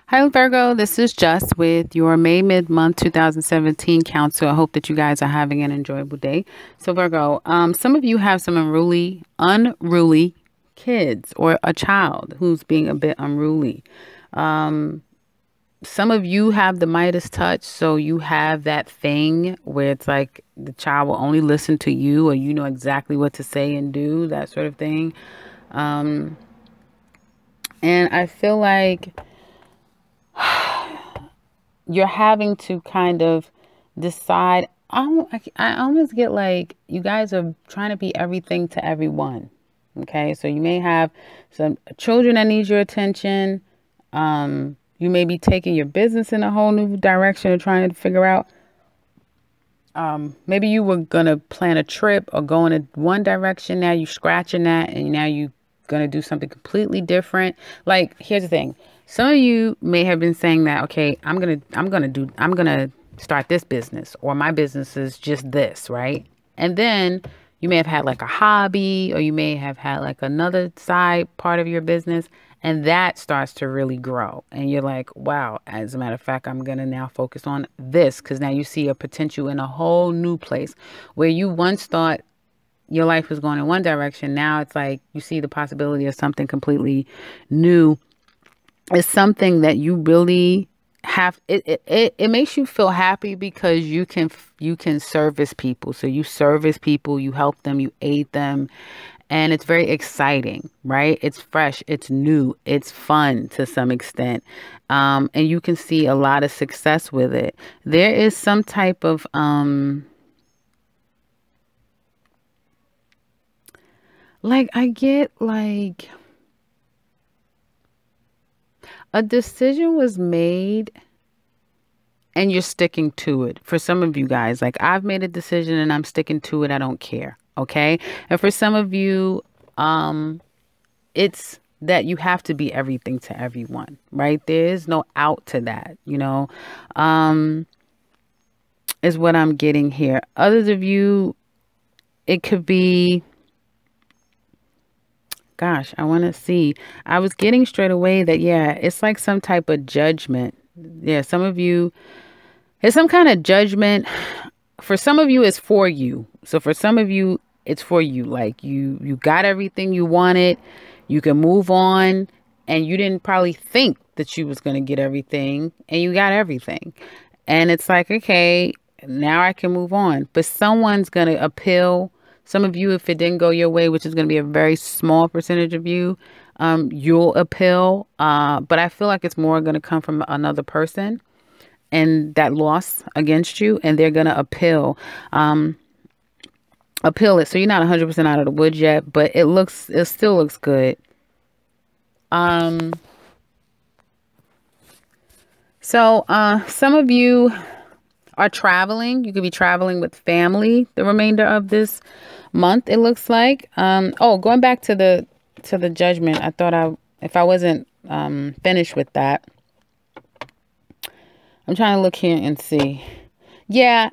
Hi, Virgo. This is Just with your May mid-month 2017 counsel. I hope that you guys are having an enjoyable day. So, Virgo, some of you have some unruly kids or a child who's being a bit unruly. Some of you have the Midas touch, so you have that thing where it's like the child will only listen to you, or you know exactly what to say and do, that sort of thing. And I feel like you're having to kind of decide. I almost get like you guys are trying to be everything to everyone. Okay, so you may have some children that need your attention. You may be taking your business in a whole new direction and trying to figure out. Maybe you were gonna plan a trip or go in one direction. Now you're scratching that, and now you gonna do something completely different. Like, here's the thing. Some of you may have been saying that, okay, I'm gonna start this business, or my business is just this, right? And then you may have had like a hobby, or you may have had like another side part of your business, and that starts to really grow. And you're like, wow, as a matter of fact, I'm gonna now focus on this, because now you see a potential in a whole new place where you once thought your life was going in one direction. Now it's like you see the possibility of something completely new. It's something that you really have. It makes you feel happy because you can service people. So you service people, you help them, you aid them, and it's very exciting, right? It's fresh, it's new, it's fun to some extent, and you can see a lot of success with it. There is some type of like, I get like a decision was made and you're sticking to it. For some of you guys, like, I've made a decision and I'm sticking to it. I don't care. Okay. And for some of you, it's that you have to be everything to everyone, right? There is no out to that, is what I'm getting here. Others of you, it could be, gosh, I want to see. I was getting straight away that, yeah, it's like some type of judgment. Yeah, some of you, it's some kind of judgment. For some of you, it's for you. So for some of you, it's for you. Like you got everything you wanted. You can move on, and you didn't probably think that you was going to get everything, and you got everything. And it's like, okay, now I can move on. But someone's going to appeal. Some of you, if it didn't go your way, which is going to be a very small percentage of you, you'll appeal. But I feel like it's more going to come from another person and that loss against you, and they're going to appeal it. So you're not 100% out of the woods yet, but it still looks good. So some of you are traveling. You could be traveling with family the remainder of this month, it looks like. Going back to the judgment, I thought if I wasn't finished with that, I'm trying to look here and see. Yeah,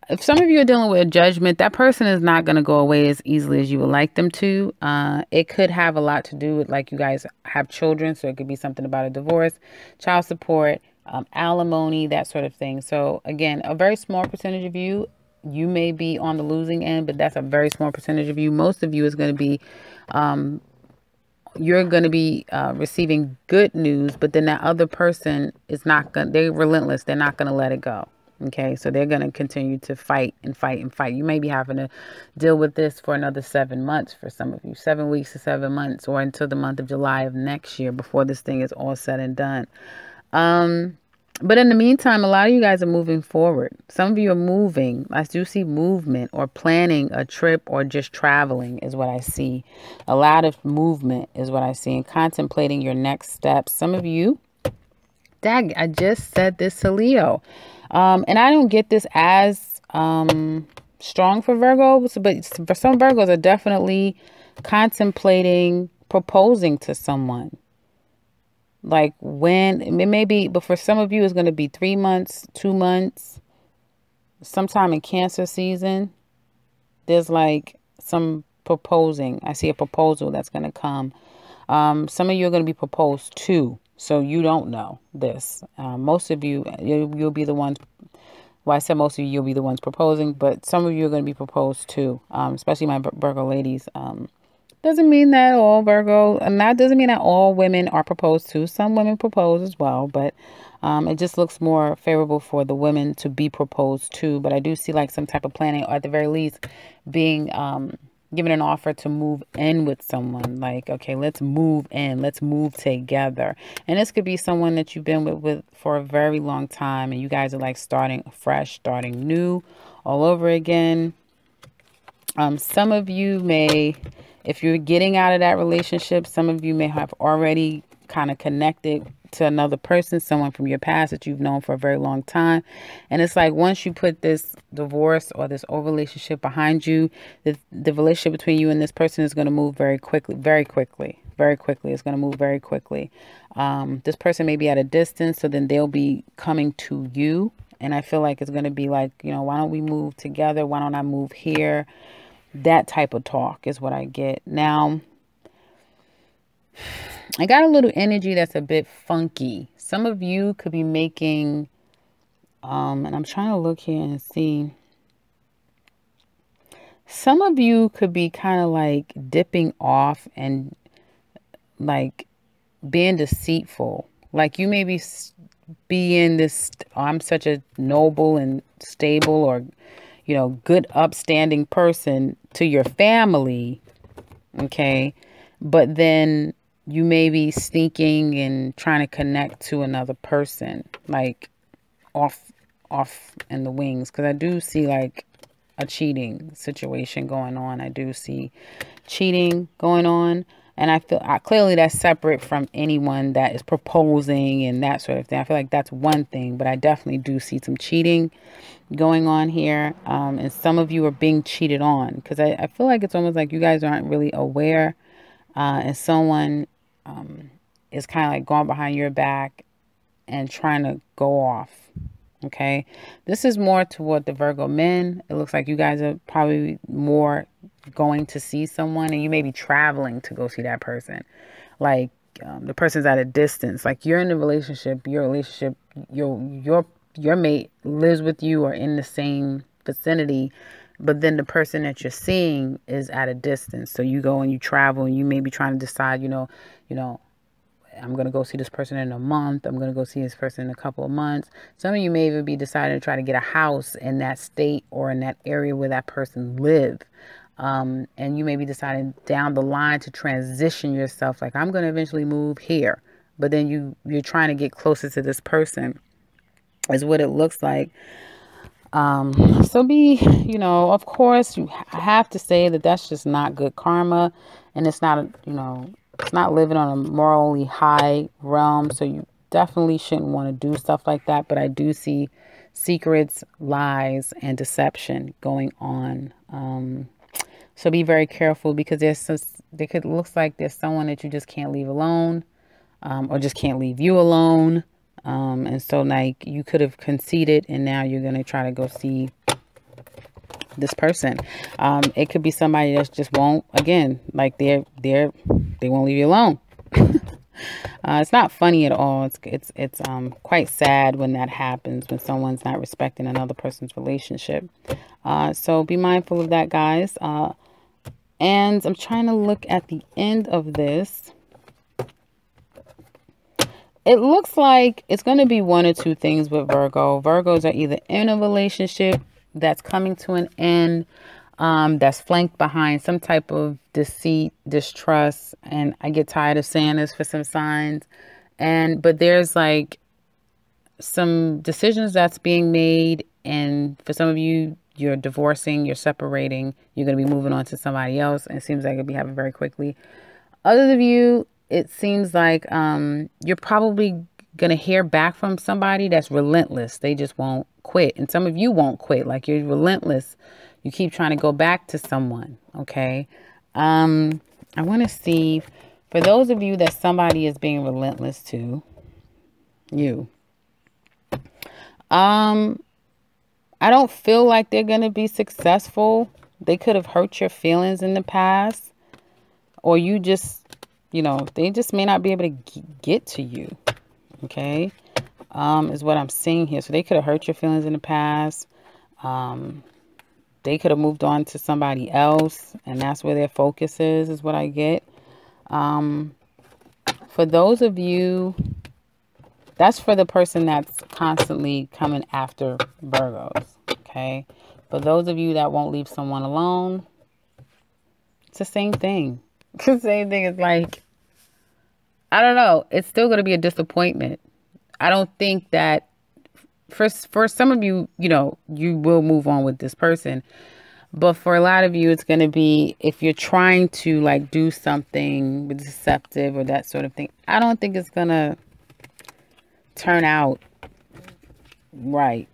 if some of you are dealing with a judgment, that person is not going to go away as easily as you would like them to. It could have a lot to do with, like, you guys have children, so it could be something about a divorce, child support, alimony, that sort of thing. So again, a very small percentage of you may be on the losing end, but that's a very small percentage of you. Most of you is going to be, you're going to be receiving good news, but then that other person is not going to, they're relentless. They're not going to let it go. Okay. So they're going to continue to fight and fight and fight. You may be having to deal with this for another 7 months for some of you, 7 weeks to 7 months, or until the month of July of next year before this thing is all said and done. But in the meantime, a lot of you guys are moving forward. Some of you are moving. I do see movement or planning a trip or just traveling is what I see. A lot of movement is what I see, and contemplating your next steps. Some of you, I just said this to Leo. And I don't get this as strong for Virgos, but for some Virgos are definitely contemplating proposing to someone. Like, when it may be, but for some of you, it's going to be 3 months, 2 months, sometime in Cancer season. There's like some proposing. I see a proposal that's going to come. Some of you are going to be proposed to. So you don't know this. Most of you, you'll be the ones. Well, I said most of you, you'll be the ones proposing, but some of you are going to be proposed to, especially my Virgo ladies. Doesn't mean that all Virgo, and that doesn't mean that all women are proposed to. Some women propose as well, but it just looks more favorable for the women to be proposed to. But I do see like some type of planning, or at the very least, being given an offer to move in with someone. Like, okay, let's move in, let's move together. And this could be someone that you've been with for a very long time, and you guys are like starting fresh, starting new, all over again. Some of you may, if you're getting out of that relationship, some of you may have already kind of connected to another person, someone from your past that you've known for a very long time. And it's like once you put this divorce or this old relationship behind you, the relationship between you and this person is going to move very quickly, very quickly, very quickly. It's going to move very quickly. This person may be at a distance, so then they'll be coming to you. And I feel like it's going to be like, you know, why don't we move together? Why don't I move here? That type of talk is what I get. Now, I got a little energy that's a bit funky. Some of you could be making, and I'm trying to look here and see. Some of you could be kind of like dipping off and like being deceitful. Like you may be in this, I'm such a noble and stable or, you know, good upstanding person to your family. Okay. But then you may be sneaking and trying to connect to another person, like off in the wings. Because I do see like a cheating situation going on. I do see cheating going on. And I feel clearly that's separate from anyone that is proposing and that sort of thing. I feel like that's one thing, but I definitely do see some cheating going on here. And some of you are being cheated on, because I feel like it's almost like you guys aren't really aware. And someone is kind of like going behind your back and trying to go off. Okay. This is more toward the Virgo men. It looks like you guys are probably more going to see someone, and you may be traveling to go see that person. Like the person's at a distance. Like you're in a relationship, your mate lives with you or in the same vicinity, but then the person that you're seeing is at a distance. So you go and you travel, and you may be trying to decide, you know, I'm going to go see this person in a month. I'm going to go see this person in a couple of months. Some of you may even be deciding to try to get a house in that state or in that area where that person lives. And you may be deciding down the line to transition yourself. Like, I'm going to eventually move here. But then you're trying to get closer to this person is what it looks like. So you know, of course, you have to say that that's just not good karma. And it's not, you know, it's not living on a morally high realm. So you definitely shouldn't want to do stuff like that. But I do see secrets, lies, and deception going on. So be very careful, because looks like there's someone that you just can't leave alone, or just can't leave you alone. And so like you could have conceded, and now you're going to try to go see this person. It could be somebody that just won't, again, like they won't leave you alone. It's not funny at all. It's quite sad when that happens, when someone's not respecting another person's relationship. So be mindful of that, guys. And I'm trying to look at the end of this. It looks like it's going to be one or two things with Virgo. Virgos are either in a relationship that's coming to an end, that's flanked behind some type of deceit, distrust. And I get tired of saying this for some signs. But there's like some decisions that's being made. And for some of you, you're divorcing, you're separating, you're going to be moving on to somebody else. And it seems like it'll be happening very quickly. Others of you, it seems like you're probably going to hear back from somebody that's relentless. They just won't quit. And some of you won't quit. Like, you're relentless. You keep trying to go back to someone. Okay. I want to see, for those of you that somebody is being relentless to you, I don't feel like they're going to be successful. They could have hurt your feelings in the past, or you just, you know, they just may not be able to get to you. okay, is what I'm seeing here. So they could have hurt your feelings in the past. They could have moved on to somebody else, and that's where their focus is what I get. For those of you, that's for the person that's constantly coming after Virgos, okay? For those of you that won't leave someone alone, it's the same thing. It's the same thing. It's like, I don't know. It's still going to be a disappointment. I don't think that for some of you, you know, you will move on with this person. But for a lot of you, it's going to be, if you're trying to like do something deceptive or that sort of thing, I don't think it's going to turn out right.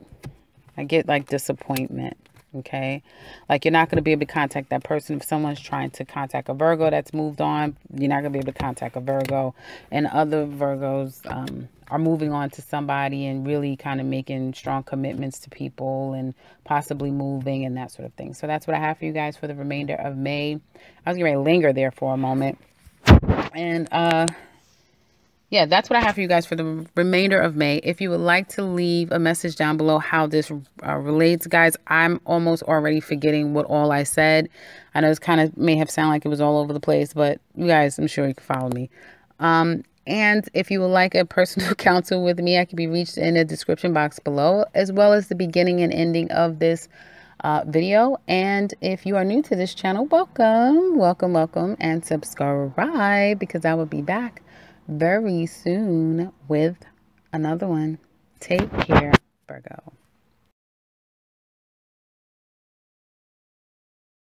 I get like disappointment. Okay. Like you're not going to be able to contact that person. If someone's trying to contact a Virgo that's moved on, you're not going to be able to contact a Virgo. And other Virgos are moving on to somebody and really kind of making strong commitments to people and possibly moving and that sort of thing. So that's what I have for you guys for the remainder of May. I was going to linger there for a moment. And yeah, that's what I have for you guys for the remainder of May. If you would like to leave a message down below how this relates, guys, I'm almost already forgetting what all I said. I know it's kind of may have sounded like it was all over the place, but you guys, I'm sure you can follow me. And if you would like a personal counsel with me, I can be reached in the description box below, as well as the beginning and ending of this video. And if you are new to this channel, welcome, and subscribe, because I will be back very soon with another one. Take care, Virgo.